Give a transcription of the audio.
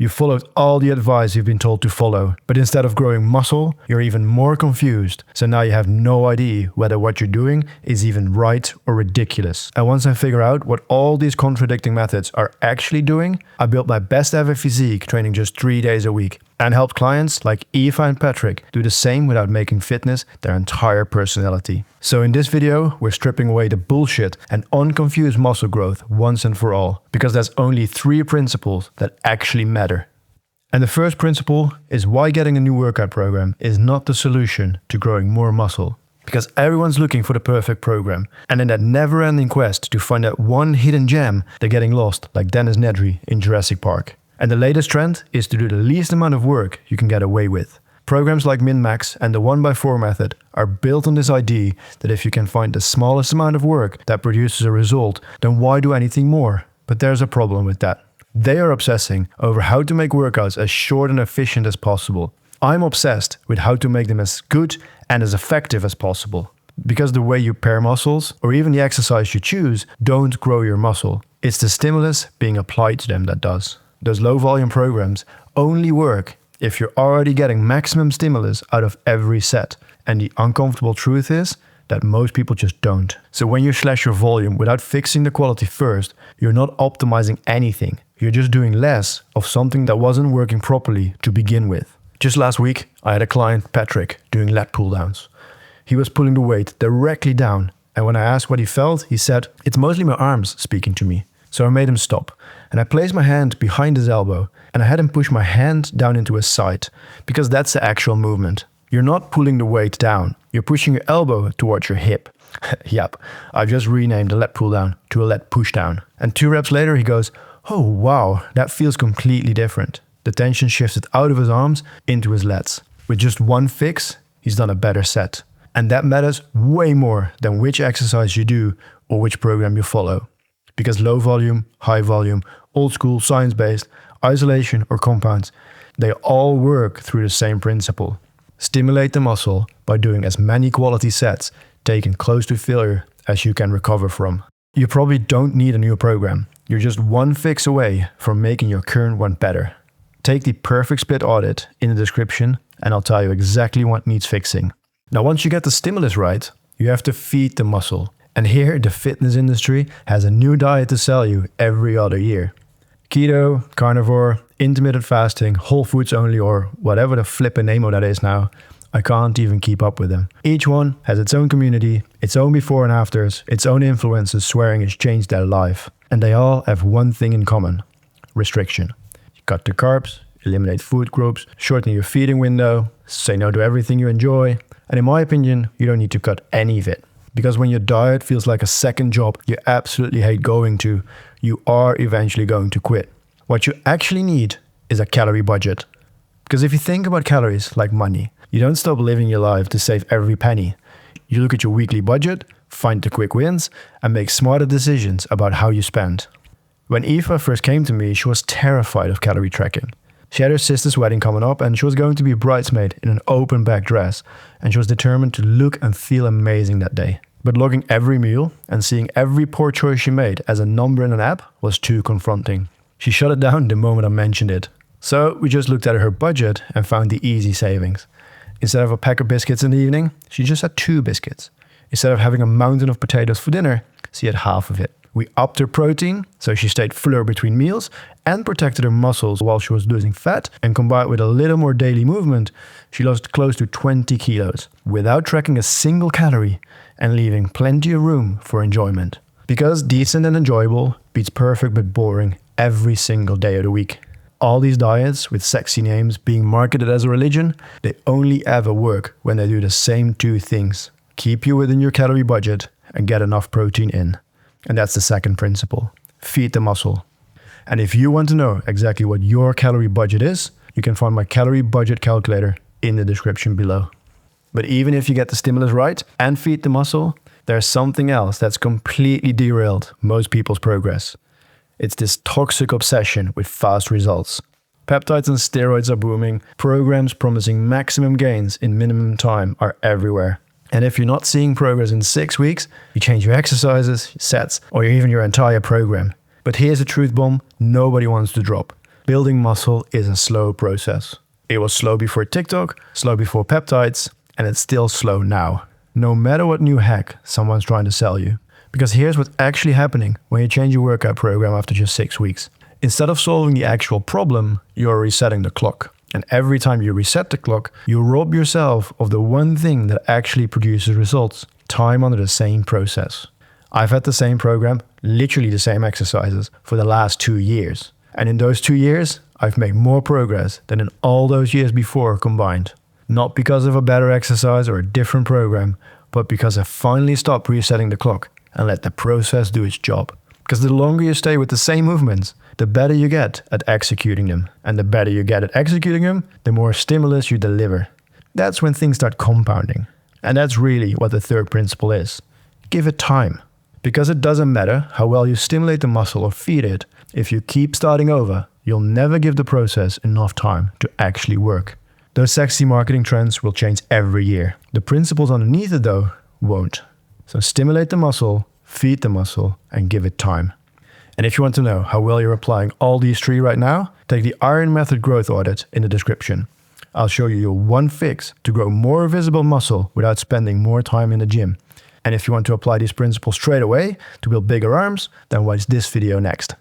You followed all the advice you've been told to follow, but instead of growing muscle, you're even more confused. So now you have no idea whether what you're doing is even right or ridiculous. And once I figure out what all these contradicting methods are actually doing, I built my best ever physique training just 3 days a week and helped clients like Eva and Patrick do the same without making fitness their entire personality. So in this video, we're stripping away the bullshit and unconfused muscle growth once and for all, because there's only 3 principles that actually matter. And the first principle is why getting a new workout program is not the solution to growing more muscle. Because everyone's looking for the perfect program, and in that never-ending quest to find that one hidden gem, they're getting lost like Dennis Nedry in Jurassic Park. And the latest trend is to do the least amount of work you can get away with. Programs like Min-Max and the 1x4 method are built on this idea that if you can find the smallest amount of work that produces a result, then why do anything more? But there's a problem with that. They are obsessing over how to make workouts as short and efficient as possible. I'm obsessed with how to make them as good and as effective as possible. Because the way you pair muscles, or even the exercise you choose, don't grow your muscle. It's the stimulus being applied to them that does. Those low volume programs only work if you're already getting maximum stimulus out of every set. And the uncomfortable truth is that most people just don't. So when you slash your volume without fixing the quality first, you're not optimizing anything. You're just doing less of something that wasn't working properly to begin with. Just last week, I had a client, Patrick, doing lat pull downs. He was pulling the weight directly down. And when I asked what he felt, he said, "It's mostly my arms speaking to me." So I made him stop, and I placed my hand behind his elbow, and I had him push my hand down into his side, because that's the actual movement. You're not pulling the weight down, you're pushing your elbow towards your hip. Yep, I've just renamed the lat pull down to a lat push down. And 2 reps later he goes, "Oh wow, that feels completely different." The tension shifted out of his arms into his lats. With just one fix, he's done a better set. And that matters way more than which exercise you do or which program you follow. Because low volume, high volume, old school, science-based, isolation or compounds, they all work through the same principle. Stimulate the muscle by doing as many quality sets, taken close to failure, as you can recover from. You probably don't need a new program. You're just one fix away from making your current one better. Take the perfect split audit in the description and I'll tell you exactly what needs fixing. Now once you get the stimulus right, you have to feed the muscle. And here, the fitness industry has a new diet to sell you every other year. Keto, carnivore, intermittent fasting, whole foods only, or whatever the flippin' name of that is now. I can't even keep up with them. Each one has its own community, its own before and afters, its own influencers swearing it's changed their life. And they all have one thing in common: restriction. You cut the carbs, eliminate food groups, shorten your feeding window, say no to everything you enjoy. And in my opinion, you don't need to cut any of it. Because when your diet feels like a second job you absolutely hate going to, you are eventually going to quit. What you actually need is a calorie budget. Because if you think about calories like money, you don't stop living your life to save every penny. You look at your weekly budget, find the quick wins, and make smarter decisions about how you spend. When Eva first came to me, she was terrified of calorie tracking. She had her sister's wedding coming up and she was going to be a bridesmaid in an open back dress, and she was determined to look and feel amazing that day. But logging every meal and seeing every poor choice she made as a number in an app was too confronting. She shut it down the moment I mentioned it. So we just looked at her budget and found the easy savings. Instead of a pack of biscuits in the evening, she just had 2 biscuits. Instead of having a mountain of potatoes for dinner, she had half of it. We upped her protein, so she stayed fuller between meals and protected her muscles while she was losing fat, and combined with a little more daily movement, she lost close to 20 kilos without tracking a single calorie and leaving plenty of room for enjoyment. Because decent and enjoyable beats perfect but boring every single day of the week. All these diets with sexy names being marketed as a religion, they only ever work when they do the same 2 things: keep you within your calorie budget and get enough protein in. And that's the second principle: feed the muscle. And if you want to know exactly what your calorie budget is, you can find my calorie budget calculator in the description below. But even if you get the stimulus right and feed the muscle, there's something else that's completely derailed most people's progress. It's this toxic obsession with fast results. Peptides and steroids are booming, programs promising maximum gains in minimum time are everywhere. And if you're not seeing progress in 6 weeks, you change your exercises, your sets, or even your entire program. But here's a truth bomb nobody wants to drop. Building muscle is a slow process. It was slow before TikTok, slow before peptides, and it's still slow now. No matter what new hack someone's trying to sell you. Because here's what's actually happening when you change your workout program after just 6 weeks. Instead of solving the actual problem, you're resetting the clock. And every time you reset the clock, you rob yourself of the one thing that actually produces results. Time under the same process. I've had the same program, literally the same exercises, for the last 2 years. And in those 2 years, I've made more progress than in all those years before combined. Not because of a better exercise or a different program, but because I finally stopped resetting the clock and let the process do its job. Because the longer you stay with the same movements, the better you get at executing them. And the better you get at executing them, the more stimulus you deliver. That's when things start compounding. And that's really what the third principle is. Give it time. Because it doesn't matter how well you stimulate the muscle or feed it, if you keep starting over, you'll never give the process enough time to actually work. Those sexy marketing trends will change every year. The principles underneath it though, won't. So stimulate the muscle, feed the muscle, and give it time. And if you want to know how well you're applying all these 3 right now, take the Iron Method growth audit in the description. I'll show you your one fix to grow more visible muscle without spending more time in the gym. And if you want to apply these principles straight away to build bigger arms, then watch this video next.